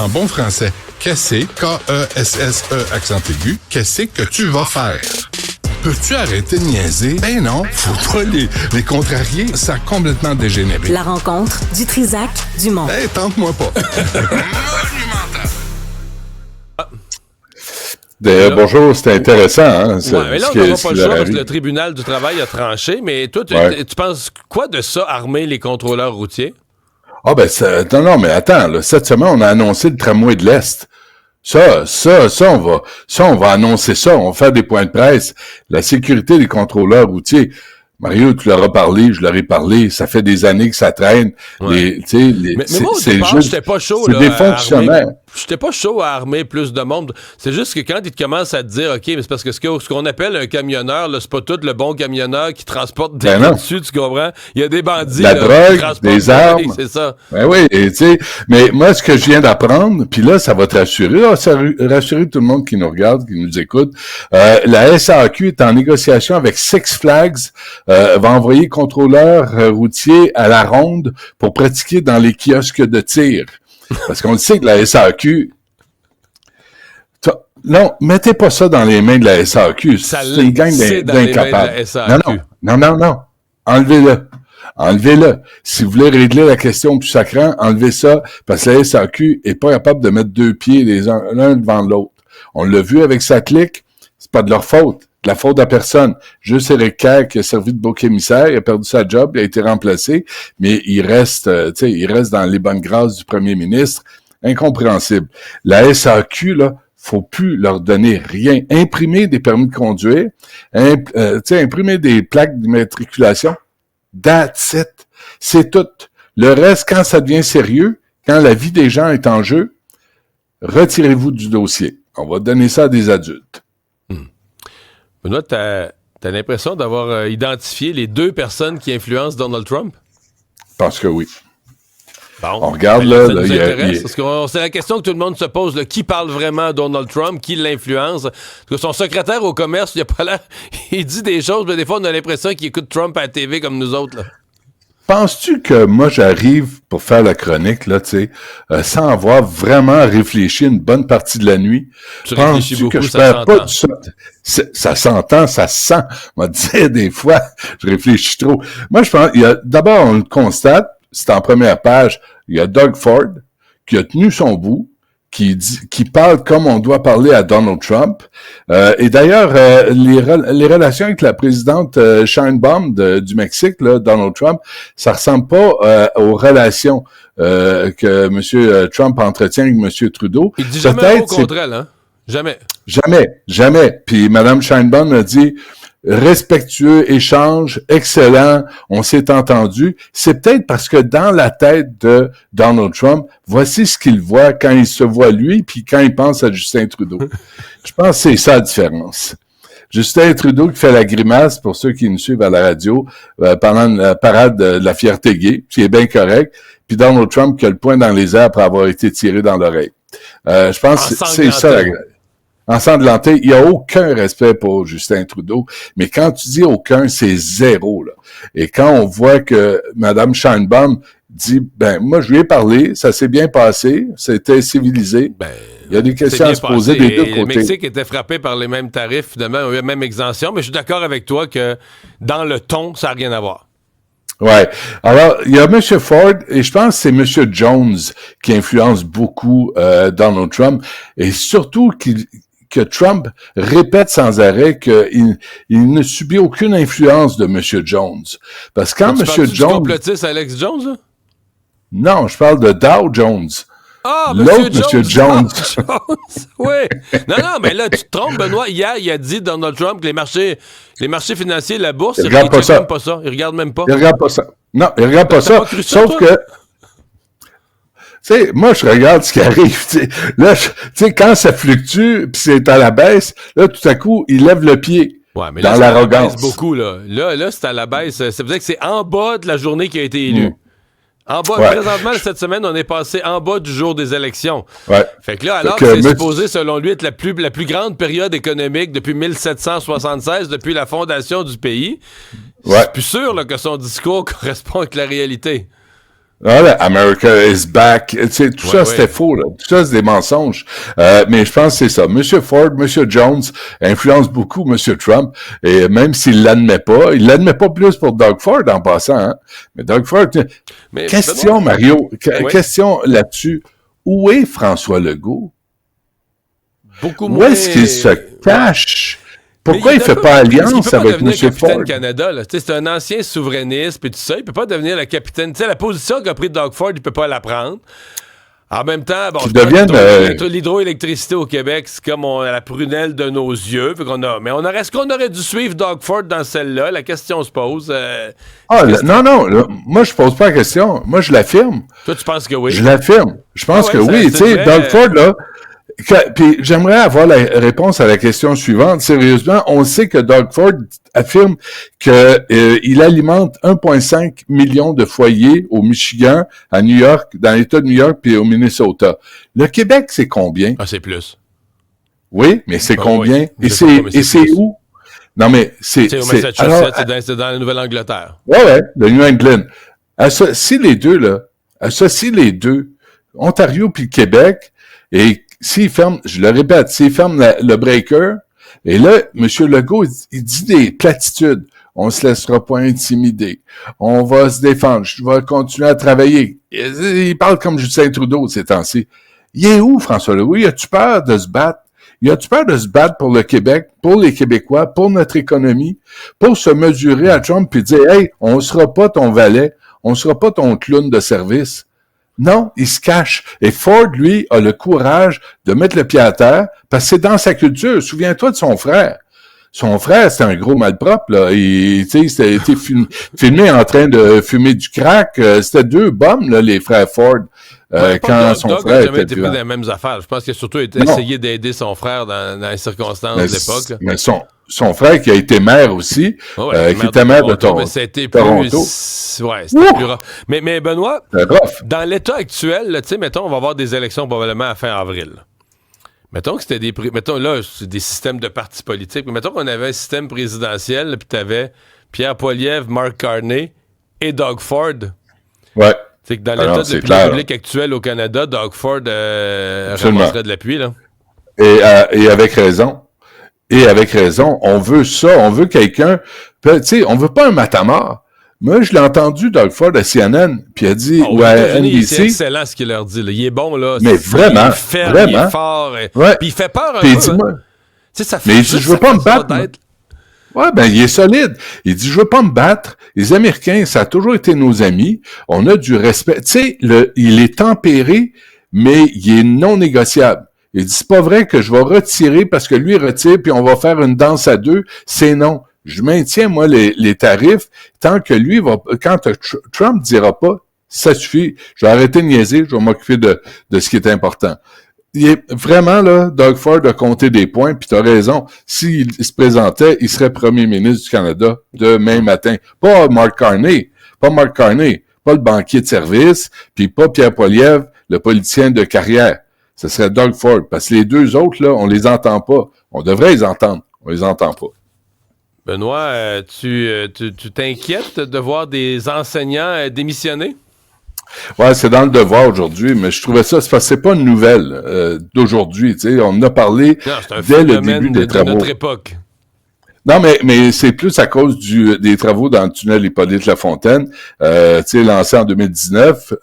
En bon français, qu'est-ce K-E-S-S-E accent aigu, qu'est-ce que tu vas faire? Peux-tu arrêter de niaiser? Ben non, faut pas les contrarier, ça a complètement dégénéré. La rencontre du Trisac Dumont. Ben, tente-moi pas. Bonjour, c'était intéressant. Hein, mais là, on n'aura pas le choix parce que le tribunal du travail a tranché. Mais toi, tu penses quoi de ça, armer les contrôleurs routiers? Ah ben, non, mais attends, là, cette semaine, on a annoncé le tramway de l'Est. Ça, on va annoncer ça, on va faire des points de presse. La sécurité des contrôleurs routiers. Mario, tu leur as parlé, je leur ai parlé, ça fait des années que ça traîne. Ouais. Mais moi, au départ, j'étais pas chaud. C'est des fonctionnaires. J'étais pas chaud à armer plus de monde. C'est juste que quand ils commencent à te dire, OK, mais c'est parce que ce qu'on appelle un camionneur, là, c'est pas tout le bon camionneur qui transporte des gens dessus, tu comprends? Il y a des bandits la drogue, qui transportent des armes. C'est ça. Ben oui, tu sais, mais moi, ce que je viens d'apprendre, puis là, ça va te rassurer, rassurer tout le monde qui nous regarde, qui nous écoute. La SAQ est en négociation avec Six Flags, va envoyer contrôleurs routiers à la ronde pour pratiquer dans les kiosques de tir. Parce qu'on le sait que la SAQ... Non, mettez pas ça dans les mains de la SAQ. C'est une gang d'incapables. Non. Enlevez-le. Si vous voulez régler la question plus sacrant, enlevez ça, parce que la SAQ est pas capable de mettre deux pieds l'un devant l'autre. On l'a vu avec sa clique, c'est pas de leur faute. De la faute à personne. Juste Éric Kerr qui a servi de bouc émissaire, il a perdu sa job, il a été remplacé, mais il reste dans les bonnes grâces du premier ministre. Incompréhensible. La SAQ, là, faut plus leur donner rien. Imprimer des permis de conduire, imprimer des plaques d'immatriculation, that's it. C'est tout. Le reste, quand ça devient sérieux, quand la vie des gens est en jeu, retirez-vous du dossier. On va donner ça à des adultes. Benoît, t'as l'impression d'avoir identifié les deux personnes qui influencent Donald Trump? Parce que oui. Bon, on regarde parce que c'est la question que tout le monde se pose, là, qui parle vraiment à Donald Trump, qui l'influence? Parce que son secrétaire au commerce, il a pas l'air, il dit des choses, mais des fois on a l'impression qu'il écoute Trump à la TV comme nous autres, là. Penses-tu que moi, j'arrive pour faire la chronique, là, tu sais, sans avoir vraiment réfléchi une bonne partie de la nuit? Tu réfléchis beaucoup, que je ça perds pas ça? Ça s'entend, ça se sent. On va dire, des fois, je réfléchis trop. Moi, je pense, d'abord, on le constate, c'est en première page, il y a Doug Ford, qui a tenu son bout, qui parle comme on doit parler à Donald Trump. Et d'ailleurs, les relations avec la présidente Sheinbaum du Mexique, là, Donald Trump, ça ressemble pas aux relations que M. Trump entretient avec M. Trudeau. Il dit jamais au contre elle, hein? Jamais. Jamais. Puis Mme Sheinbaum a dit respectueux, échange, excellent, on s'est entendu. C'est peut-être parce que dans la tête de Donald Trump, voici ce qu'il voit quand il se voit lui, puis quand il pense à Justin Trudeau. Je pense que c'est ça la différence. Justin Trudeau qui fait la grimace, pour ceux qui nous suivent à la radio, pendant la parade de la fierté gay, qui est bien correct, puis Donald Trump qui a le poing dans les airs après avoir été tiré dans l'oreille. Je pense que c'est ça la ensanglanté, il n'y a aucun respect pour Justin Trudeau, mais quand tu dis aucun, c'est zéro, là. Et quand on voit que Mme Sheinbaum dit, moi, je lui ai parlé, ça s'est bien passé, c'était civilisé, il y a des questions à se poser des deux côtés. Le Mexique était frappé par les mêmes tarifs, finalement, la même exemption, mais je suis d'accord avec toi que dans le ton, ça n'a rien à voir. Ouais. Alors, il y a M. Ford, et je pense que c'est M. Jones qui influence beaucoup Donald Trump, et surtout que Trump répète sans arrêt qu'il ne subit aucune influence de M. Jones. Parce que quand M. Jones... Tu complotiste Alex Jones, là? Non, je parle de Dow Jones. Ah, l'autre M. Jones. Oui. Non, mais là, tu te trompes, Benoît. Hier, il a dit, Donald Trump, que les marchés financiers, la bourse, ils regardent même pas ça. Ils regardent même pas. Ils regardent pas ça. Non, ils regardent pas ça. Sauf que... Tu sais, moi, je regarde ce qui arrive, là, tu sais, quand ça fluctue, puis c'est à la baisse, là, tout à coup, il lève le pied. Ouais, mais dans là, l'arrogance. Ça baisse beaucoup, là. Là, c'est à la baisse. Ça veut dire que c'est en bas de la journée qui a été élue. En bas, présentement, cette semaine, on est passé en bas du jour des élections. Ouais. Fait que là, alors que c'est supposé, selon lui, être la plus grande période économique depuis 1776, depuis la fondation du pays, c'est plus sûr là, que son discours correspond avec la réalité. Voilà, America is back. Tu sais, tout ça, c'était faux, là. Tout ça, c'est des mensonges. Mais je pense que c'est ça. Monsieur Ford, Monsieur Jones influence beaucoup Monsieur Trump. Et même s'il l'admet pas, il l'admet pas plus pour Doug Ford en passant, hein. Mais Doug Ford, question, Mario, question là-dessus. Où est François Legault? Beaucoup moins. Où est-ce qu'il se cache? Pourquoi il fait pas alliance avec M. Ford? Canada, là. C'est un ancien souverainiste, puis tout ça. Il peut pas devenir le capitaine. Tu sais, la position qu'a pris Doug Ford, il peut pas la prendre. En même temps, bon, l'hydroélectricité au Québec, c'est comme la prunelle de nos yeux. Mais est-ce qu'on aurait dû suivre Doug Ford dans celle-là? La question se pose. Non. Moi, je pose pas la question. Moi, je l'affirme. Toi, tu penses que oui? Je l'affirme. Je pense que oui. Tu sais, Doug Ford, là... Puis j'aimerais avoir la réponse à la question suivante. Sérieusement, on sait que Doug Ford affirme que il alimente 1,5 million de foyers au Michigan, à New York, dans l'État de New York, puis au Minnesota. Le Québec, c'est combien? Ah, c'est plus. Oui, mais c'est combien? Oui. Et c'est où? Non, mais c'est au Massachusetts, c'est dans la Nouvelle-Angleterre. Ouais, le New England. Associe les deux, Ontario puis le Québec, et s'il ferme, je le répète, s'il ferme le breaker, et là, M. Legault, il dit des platitudes. On se laissera pas intimider. On va se défendre. Je vais continuer à travailler. Il parle comme Justin Trudeau ces temps-ci. Il est où, François Legault? Y a-tu peur de se battre? Y a-tu peur de se battre pour le Québec, pour les Québécois, pour notre économie, pour se mesurer à Trump puis dire, hey, on sera pas ton valet, on sera pas ton clown de service? Non, il se cache. Et Ford, lui, a le courage de mettre le pied à terre parce que c'est dans sa culture. Souviens-toi de son frère. Son frère, c'était un gros malpropre, là. Il était filmé en train de fumer du crack. C'était deux bums, là, les frères Ford. Quand son frère n'a jamais été pris dans les mêmes affaires. Je pense qu'il a surtout essayé d'aider son frère dans les circonstances de l'époque. Là. Mais son frère qui a été maire aussi, qui était maire de Toronto. Mais c'était plus... c'était plus rare. Mais Benoît, dans l'état actuel, tu sais, mettons, on va avoir des élections probablement à fin avril. Mettons que c'était mettons, là, c'est des systèmes de partis politiques, mais mettons qu'on avait un système présidentiel, puis tu avais Pierre Poilievre, Mark Carney et Doug Ford. Ouais. C'est que dans l'état de l'opinion publique actuelle au Canada, Doug Ford ramasserait de l'appui, là. Et avec raison. On veut ça. On veut quelqu'un... Tu sais, on veut pas un matamor. Moi, je l'ai entendu, Doug Ford, à CNN, puis il a dit, à NBC... C'est excellent ce qu'il leur dit, là. Il est bon, là. Mais vraiment, vraiment. Il est fort. Puis il fait peur un peu. Ça fait mais il dit, je veux pas me battre. Ouais, il est solide. Il dit, je veux pas me battre. Les Américains, ça a toujours été nos amis. On a du respect. Tu sais, il est tempéré, mais il est non négociable. Il dit, c'est pas vrai que je vais retirer parce que lui retire, puis on va faire une danse à deux. C'est non. Je maintiens, moi, les tarifs tant que lui quand Trump dira pas, ça suffit, je vais arrêter de niaiser, je vais m'occuper de ce qui est important. Il est vraiment, là, Doug Ford a compté des points, puis t'as raison. S'il se présentait, il serait premier ministre du Canada demain matin. Pas Mark Carney, pas le banquier de service, puis pas Pierre Poilievre, le politicien de carrière. Ce serait Doug Ford, parce que les deux autres, là, on les entend pas. On devrait les entendre, on les entend pas. Benoît, tu t'inquiètes de voir des enseignants démissionner? Ouais, c'est dans le Devoir aujourd'hui, mais je trouvais ça, c'est pas une nouvelle d'aujourd'hui, tu sais, on en a parlé dès le début des travaux. De notre époque. Non, mais c'est plus à cause des travaux dans le tunnel Hippolyte-Lafontaine, tu sais, lancé en 2019,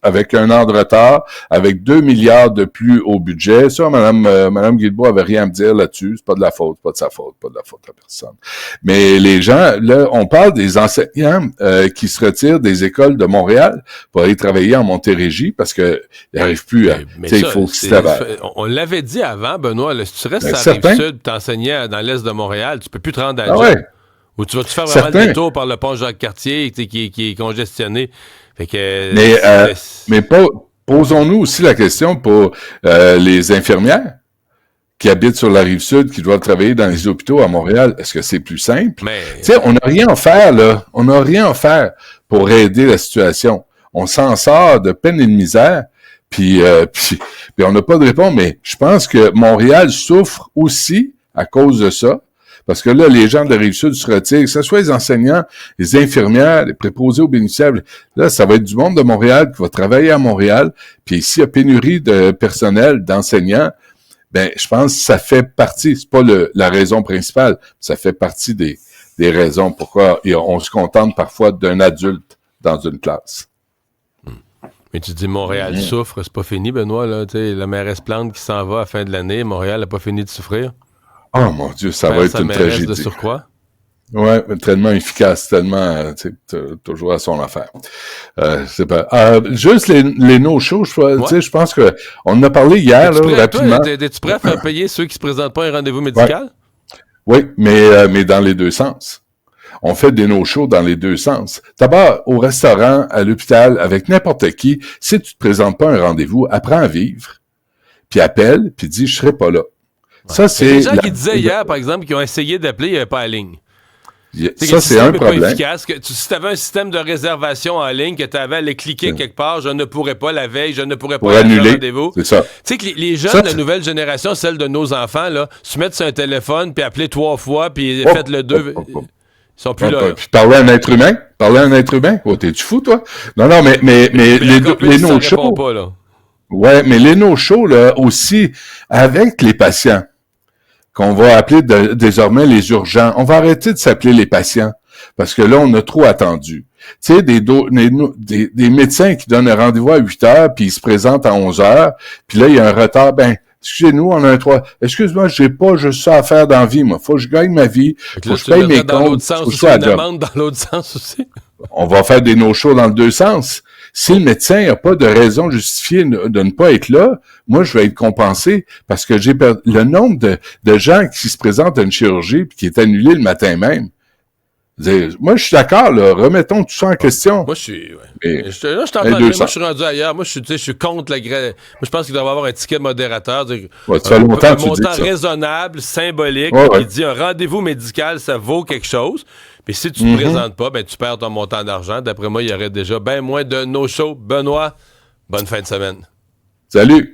avec un an de retard, avec 2 milliards de plus au budget. Ça, Madame Guilbeault avait rien à me dire là-dessus. C'est pas de la faute, pas de sa faute, pas de la faute à personne. Mais les gens, là, on parle des enseignants qui se retirent des écoles de Montréal pour aller travailler en Montérégie parce que ils n'arrivent plus à, tu sais, il faut qu'ils travaillent. On l'avait dit avant, Benoît, là, si tu restes à la Rive-Sud, t'enseignais dans l'Est de Montréal, tu peux plus te rendre à la job. Ou tu vas te faire vraiment le détour par le pont Jacques-Cartier qui est congestionné. Fait que, mais posons-nous aussi la question pour les infirmières qui habitent sur la Rive-Sud, qui doivent travailler dans les hôpitaux à Montréal. Est-ce que c'est plus simple? Tu sais, on n'a rien à faire, là. On n'a rien à faire pour aider la situation. On s'en sort de peine et de misère. Puis on n'a pas de réponse. Mais je pense que Montréal souffre aussi à cause de ça. Parce que là, les gens de la Rive-Sud se retirent, que ce soit les enseignants, les infirmières, les préposés aux bénéficiaires. Là, ça va être du monde de Montréal qui va travailler à Montréal. Puis s'il y a pénurie de personnel, d'enseignants, ben, je pense que ça fait partie, c'est pas la raison principale, ça fait partie des raisons pourquoi on se contente parfois d'un adulte dans une classe. Mais tu dis Montréal souffre, c'est pas fini, Benoît, là, tu sais, la mairesse Plante qui s'en va à la fin de l'année, Montréal n'a pas fini de souffrir. Oh mon Dieu, ça va être une tragédie. De surcroît. Ouais, tellement efficace, tellement, tu sais, toujours à son affaire. C'est pas. Juste les no-shows, je pense que on en a parlé hier, là, rapidement. Es-tu prêt à faire payer ceux qui se présentent pas à un rendez-vous médical? Oui, mais dans les deux sens. On fait des no-shows dans les deux sens. D'abord, au restaurant, à l'hôpital, avec n'importe qui, si tu te présentes pas à un rendez-vous, apprends à vivre, puis appelle, puis dis « je serai pas là ». Ça, c'est... Les gens qui disaient hier, par exemple, qui ont essayé d'appeler, il n'y avait pas la ligne. Ça, c'est un problème. Pas efficace. Si tu avais un système de réservation en ligne, que tu avais à aller cliquer quelque part, je ne pourrais pas la veille, je ne pourrais pas annuler le rendez-vous. C'est ça. Tu sais que les jeunes de nouvelle génération, celle de nos enfants, là, se mettent sur un téléphone, puis appeler 3 fois, puis faites le 2... Ils sont plus là. Puis parler à un être humain? Oh, t'es-tu fou, toi? Non, mais les no-shows. Ouais, mais les no-shows, là, aussi, avec les patients, qu'on va appeler désormais les urgents. On va arrêter de s'appeler les patients. Parce que là, on a trop attendu. Tu sais, des médecins qui donnent un rendez-vous à 8 heures, puis ils se présentent à 11 heures, puis là, il y a un retard, excusez-nous, on a un 3. Excuse-moi, j'ai pas juste ça à faire dans la vie, moi. Faut que je gagne ma vie. Faut que je paye mes comptes. Faut que je sois à job. Dans l'autre sens aussi. On va faire des no-shows dans le deux sens. Si le médecin n'a pas de raison justifiée de ne pas être là, moi, je vais être compensé parce que j'ai perdu le nombre de gens qui se présentent à une chirurgie puis qui est annulé le matin même. Moi, je suis d'accord, là. Remettons tout ça en question. Moi, je suis rendu ailleurs. Moi, je suis contre la grève. Moi, je pense qu'il doit y avoir un ticket modérateur. Un montant raisonnable, symbolique, qui dit un rendez-vous médical, ça vaut quelque chose. Puis si tu ne te présentes pas, tu perds ton montant d'argent. D'après moi, il y aurait déjà bien moins de no-show. Benoît, bonne fin de semaine. Salut!